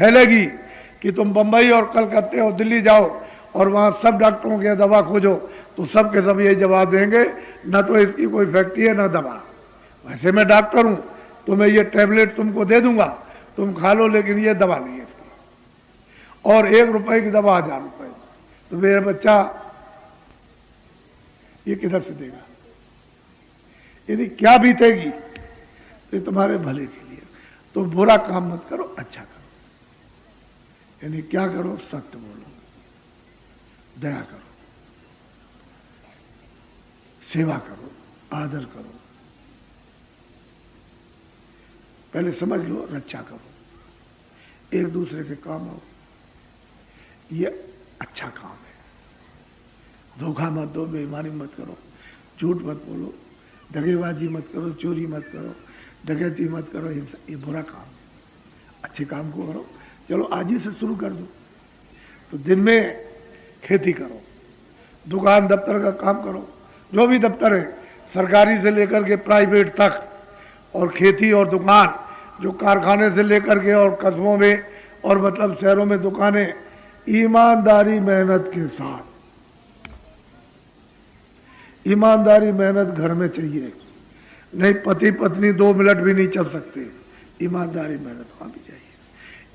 फैलेगी कि तुम बंबई और कलकत्ते और दिल्ली जाओ और वहां सब डॉक्टरों के दवा खोजो तो सब के सब ये जवाब देंगे न तो इसकी कोई फैक्ट्री है न दवा। वैसे मैं डॉक्टर हूं तो मैं ये टैबलेट तुमको दे दूंगा, तुम खा लो, लेकिन ये दवा नहीं है इसकी। और 1 रुपए की दवा 1000 रुपए। तो मेरा बच्चा ये किधर से देगा? यदि क्या बीतेगी तो तुम्हारे भले के लिए। तो बुरा काम मत करो, अच्छा करो। यानी क्या करो? सत्य बोलो, दया करो, सेवा करो, आदर करो, पहले समझ लो, रक्षा करो, एक दूसरे के काम हो, ये अच्छा काम है। धोखा मत दो, बेईमानी मत करो, झूठ मत बोलो, दगेबाजी मत करो, चोरी मत करो, डकैती मत करो, ये बुरा काम है। अच्छे काम को करो। चलो आज ही से शुरू कर दो। तो दिन में खेती करो, दुकान दफ्तर का काम करो, जो भी दफ्तर है सरकारी से लेकर के प्राइवेट तक, और खेती और दुकान जो कारखाने से लेकर के और कस्बों में और मतलब शहरों में दुकानें, ईमानदारी मेहनत के साथ। ईमानदारी मेहनत घर में चाहिए, नहीं पति पत्नी 2 मिनट भी नहीं चल सकते। ईमानदारी मेहनत वहां भी चाहिए।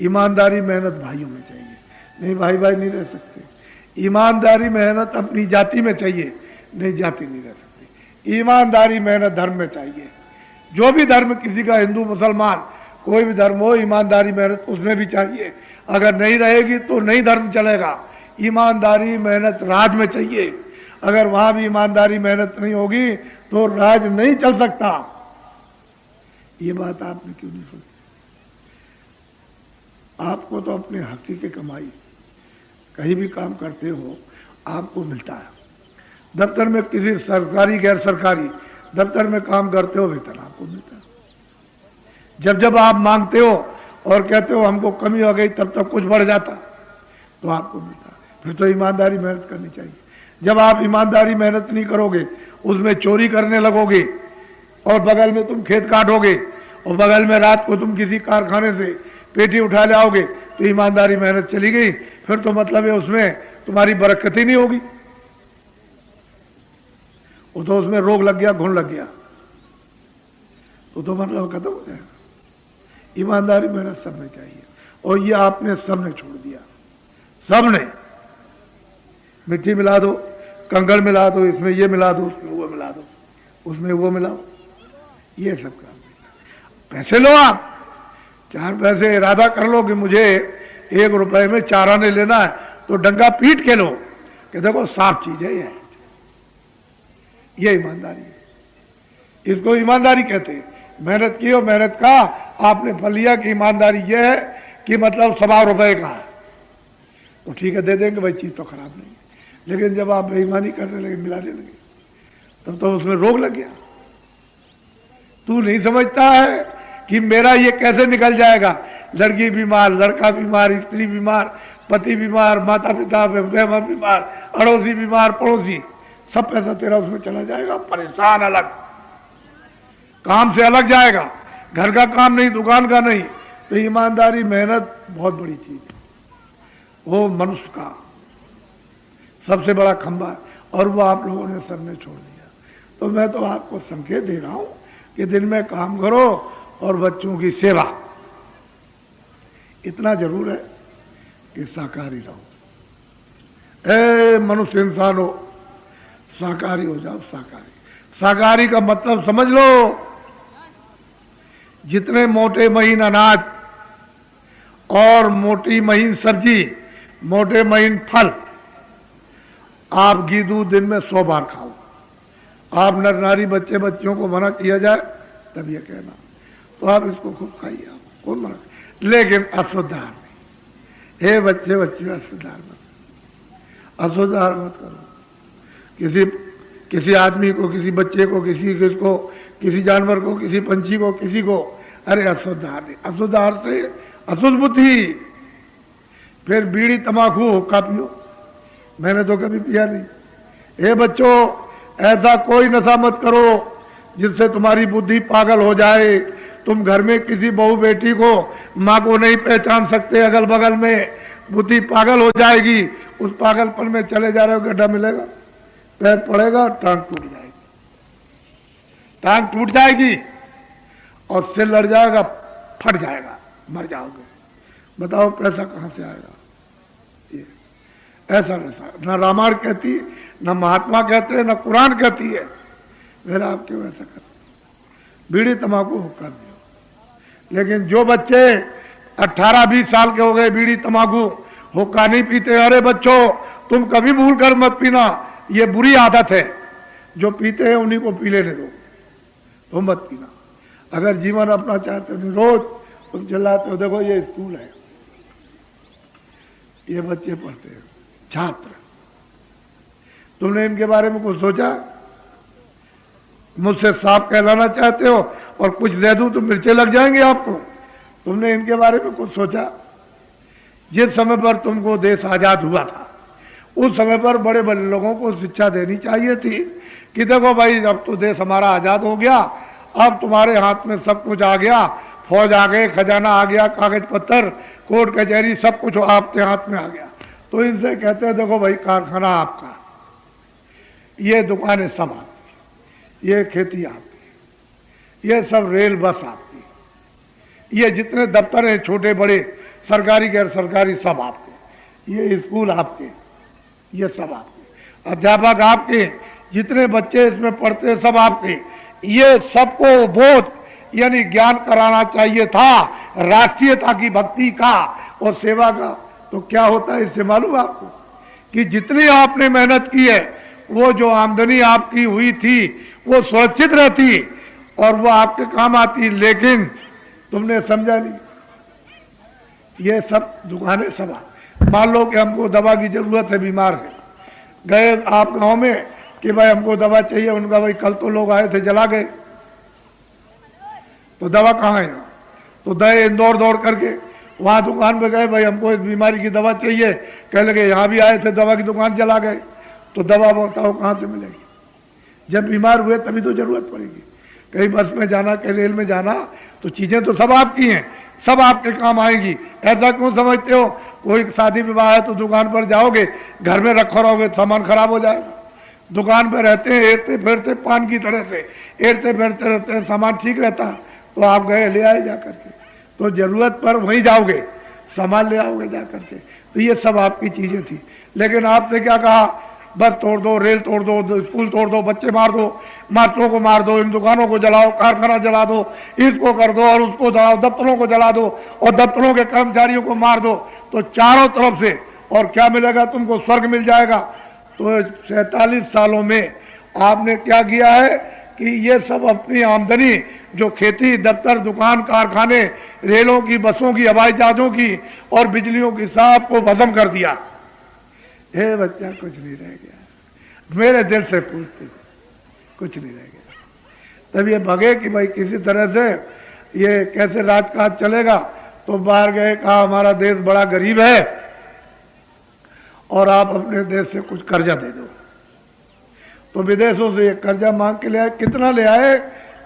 ईमानदारी मेहनत भाइयों में चाहिए, नहीं भाई भाई नहीं रह सकते। ईमानदारी मेहनत अपनी जाति में चाहिए, नहीं जाति नहीं रह सकती। ईमानदारी मेहनत धर्म में चाहिए। जो भी धर्म किसी का, हिंदू मुसलमान कोई भी धर्म हो, ईमानदारी मेहनत उसमें भी चाहिए। अगर नहीं रहेगी तो नहीं धर्म चलेगा। ईमानदारी मेहनत राज में चाहिए। अगर वहां भी ईमानदारी मेहनत नहीं होगी तो राज नहीं चल सकता। ये बात आपने क्यों नहीं सुनी? आपको तो अपने हक की कमाई, कहीं भी काम करते हो आपको मिलता है। दफ्तर में किसी सरकारी गैर सरकारी दफ्तर में काम करते हो, वेतन आपको मिलता है। जब जब आप मांगते हो और कहते हो हमको कमी हो गई, तब तक कुछ बढ़ जाता तो आपको मिलता। फिर तो ईमानदारी मेहनत करनी चाहिए। जब आप ईमानदारी मेहनत नहीं करोगे, उसमें चोरी करने लगोगे और बगल में तुम खेत काटोगे और बगल में रात को तुम किसी कारखाने से पेटी उठा ले आओगे, तो ईमानदारी मेहनत चली गई। फिर तो मतलब है उसमें तुम्हारी बरकत ही नहीं होगी। वो तो उसमें रोग लग गया, घुन लग गया, तो मतलब खत्म हो जाएगा। ईमानदारी मेहनत सब में चाहिए, और ये आपने सबने छोड़ दिया। सबने मिट्टी मिला दो, कंकड़ मिला दो, इसमें ये मिला दो, उसमें वो मिला दो, उसमें वो मिलाओ, ये सब काम। पैसे लो आप, 4 पैसे इरादा कर लो कि मुझे 1 रुपए में 4 आने लेना है, तो डंगा पीट के लो कि देखो साफ चीज है ये ईमानदारी है। इसको ईमानदारी कहते हैं। मेहनत की हो, मेहनत का आपने फल लिया कि ईमानदारी ये है कि मतलब 1.25 रुपए का है तो ठीक है दे देंगे, भाई चीज तो खराब नहीं। लेकिन जब आप बेईमानी करने लगे, मिलाने लगे, तब तो उसमें रोग लग गया। तू नहीं समझता है कि मेरा ये कैसे निकल जाएगा। लड़की बीमार, लड़का बीमार, स्त्री बीमार, पति बीमार, माता पिता बीमार, अड़ोसी बीमार, पड़ोसी, सब पैसा तेरा उसमें चला जाएगा। परेशान, अलग काम से अलग जाएगा, घर का काम नहीं, दुकान का नहीं। तो ईमानदारी मेहनत बहुत बड़ी चीज है। वो मनुष्य का सबसे बड़ा खंभा है, और वो आप लोगों ने सबने छोड़ दिया। तो मैं तो आपको संकेत दे रहा हूं कि दिन में काम करो और बच्चों की सेवा। इतना जरूर है कि शाकाहारी रहो। ए मनुष्य इंसान हो, शाकाहारी हो जाओ। शाकाहारी, शाकाहारी का मतलब समझ लो, जितने मोटे महीन अनाज और मोटी महीन सब्जी, मोटे महीन फल, आप घी दूध दिन में 100 बार खाओ। आप नर नारी बच्चे बच्चियों को मना किया जाए तब ये कहना, तो आप इसको खूब खाइए, आप कौन मना, लेकिन अशुद्ध आहार नहीं। हे बच्चे बच्चियों, अशुद्ध आहार मत, अशुद्ध आहार मत करो। किसी आदमी को, किसी बच्चे को, किसको, किसी जानवर को, किसी पंछी को, किसी को, अरे अशुद्ध आहार नहीं। अशुद्ध आहार से अशुद्ध बुद्धि। फिर बीड़ी तंबाकू हुक्का पियो, मैंने तो कभी पिया नहीं। हे बच्चों, ऐसा कोई नशा मत करो जिससे तुम्हारी बुद्धि पागल हो जाए, तुम घर में किसी बहू बेटी को, माँ को नहीं पहचान सकते, अगल बगल में बुद्धि पागल हो जाएगी, उस पागलपन में चले जा रहे हो, गड्ढा मिलेगा, पैर पड़ेगा, टांग टूट जाएगी, टांग टूट जाएगी और सिर लड़ जाएगा, फट जाएगा, मर जाओगे। बताओ पैसा कहां से आएगा? ये ऐसा वैसा न रामायण कहती, न महात्मा कहते हैं, न कुरान कहती है, फिर आप क्यों ऐसा करते? बीड़ी तंबाकू हुक्का दियो। लेकिन जो बच्चे 18-20 साल के हो गए, बीड़ी तंबाकू हुक्का नहीं पीते, अरे बच्चों तुम कभी भूल कर मत पीना, ये बुरी आदत है, जो पीते हैं उन्हीं को पी लेने दो, तुम मत पीना। अगर जीवन अपना चाहते हो, रोज तुम चिल्लाते हो, देखो ये स्कूल है, ये बच्चे पढ़ते हैं, छात्र, तुमने इनके बारे में कुछ सोचा? मुझसे सांप कहलाना चाहते हो और कुछ दे दूं तो मिर्चे लग जाएंगे आपको? तुमने इनके बारे में कुछ सोचा? जिस समय पर तुमको देश आजाद हुआ था, उस समय पर बड़े बड़े लोगों को शिक्षा देनी चाहिए थी कि देखो भाई, अब तो देश हमारा आजाद हो गया, अब तुम्हारे हाथ में सब कुछ आ गया, फौज आ गए, खजाना आ गया, कागज पत्थर, कोर्ट कचहरी, सब कुछ आपके हाथ में आ गया। तो इनसे कहते हैं देखो भाई, कारखाना आपका, ये दुकानें सब आपकी, ये खेती आपकी, ये सब रेल बस आपकी, ये जितने दफ्तर हैं छोटे बड़े, सरकारी गैर सरकारी, सब आपके, ये स्कूल आपके, ये सब आपके, अध्यापक आपके, जितने बच्चे इसमें पढ़ते हैं सब आपके। ये सबको बोध यानी ज्ञान कराना चाहिए था, राष्ट्रीयता की, भक्ति का और सेवा का। तो क्या होता है इससे मालूम आपको कि जितनी आपने मेहनत की है, वो जो आमदनी आपकी हुई थी वो सुरक्षित रहती और वो आपके काम आती, लेकिन तुमने समझा नहीं। ये सब दुकानें सब, मान लो कि हमको दवा की जरूरत है, बीमार है, गए आप गांव में कि भाई हमको दवा चाहिए, उनका भाई कल तो लोग आए थे जला गए, तो दवा कहाँ है? तो गए इंदौर दौड़ करके, वहां दुकान पे गए, भाई हमको इस बीमारी की दवा चाहिए, कह लगे यहाँ भी आए थे, दवा की दुकान जला गए, तो दवा बताओ कहाँ से मिलेगी? जब बीमार हुए तभी तो जरूरत पड़ेगी। कहीं बस में जाना, कहीं रेल में जाना, तो चीजें तो सब आपकी हैं, सब आपके काम आएंगी। ऐसा क्यों समझते हो? कोई शादी विवाह है तो दुकान पर जाओगे, घर में रखो रहोगे, सामान खराब हो जाएगा। दुकान पर रहते हैं, एरते फिरते पान की तरह से एरते फिरते रहते हैं, सामान ठीक रहता, तो आप गए ले आए जा करके, तो जरूरत पर वहीं जाओगे, सामान ले आओगे जा करके। तो ये सब आपकी चीजें थी, लेकिन आपने क्या कहा? बस तोड़ दो, रेल तोड़ दो, स्कूल तोड़ दो, बच्चे मार दो, मास्टरों को मार दो, इन दुकानों को जलाओ, कारखाना जला दो, इसको कर दो और उसको जलाओ, दफ्तरों को जला दो और दफ्तरों के कर्मचारियों को मार दो, तो चारों तरफ से और क्या मिलेगा तुमको? स्वर्ग मिल जाएगा। तो 47 सालों में आपने क्या किया है कि ये सब अपनी आमदनी, जो खेती, दफ्तर, दुकान, कारखाने, रेलों की, बसों की, हवाई जहाजों की और बिजलियों की, सब को भस्म कर दिया। हे बच्चा, कुछ नहीं रह गया। मेरे दिल से पूछते, कुछ नहीं रह गया। तब ये भगे कि भाई किसी तरह से ये कैसे राजकाज चलेगा। तो बाहर गए, कहा हमारा देश बड़ा गरीब है और आप अपने देश से कुछ कर्जा दे दो। तो विदेशों से ये कर्जा मांग के ले आए। कितना ले आए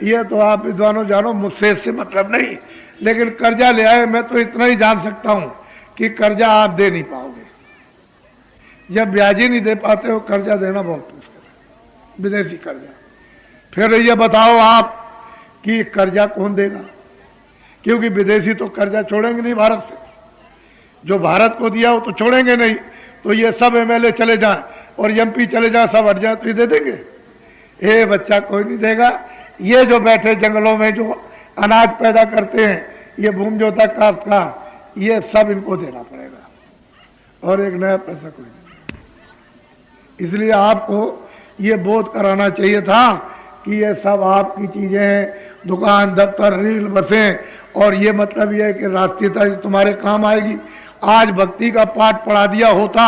ये तो आप विद्वानों जानो, मुझसे इससे मतलब नहीं, लेकिन कर्जा ले आए। मैं तो इतना ही जान सकता हूं कि कर्जा आप दे नहीं पाओगे, जब ब्याज ही नहीं दे पाते हो, कर्जा देना बहुत मुश्किल है, विदेशी कर्जा। फिर ये बताओ आप कि कर्जा कौन देगा? क्योंकि विदेशी तो कर्जा छोड़ेंगे नहीं भारत से, जो भारत को दिया वो तो छोड़ेंगे नहीं। तो ये सब एमएलए चले जाएं और एमपी चले जाएं, सब हट जाए तो ये दे देंगे? ए बच्चा, कोई नहीं देगा। ये जो बैठे जंगलों में जो अनाज पैदा करते हैं, ये भूमि जोता काश्तकार, ये सब इनको देना पड़ेगा और एक नया पैसा कोई नहीं। इसलिए आपको ये बोध कराना चाहिए था कि ये सब आपकी चीजें हैं, दुकान, दफ्तर, रेल, बसें, और ये मतलब ये है कि राष्ट्रीयता तुम्हारे काम आएगी। आज भक्ति का पाठ पढ़ा दिया होता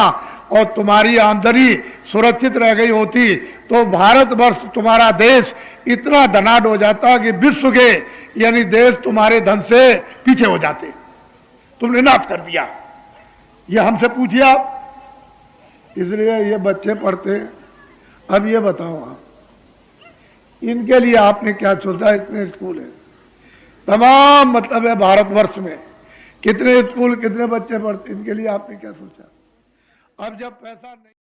और तुम्हारी आमदनी सुरक्षित रह गई होती तो भारतवर्ष, तुम्हारा देश इतना धनाढ्य हो जाता कि विश्व के यानी देश तुम्हारे धन से पीछे हो जाते। तुमने नाश कर दिया। ये हमसे पूछिए आप। इसलिए ये बच्चे पढ़ते। अब ये बताओ आप, इनके लिए आपने क्या सोचा? इतने स्कूल है, तमाम मतलब है भारतवर्ष में कितने स्कूल कितने बच्चे पढ़ते, इनके लिए आपने क्या सोचा? अब जब पैसा नहीं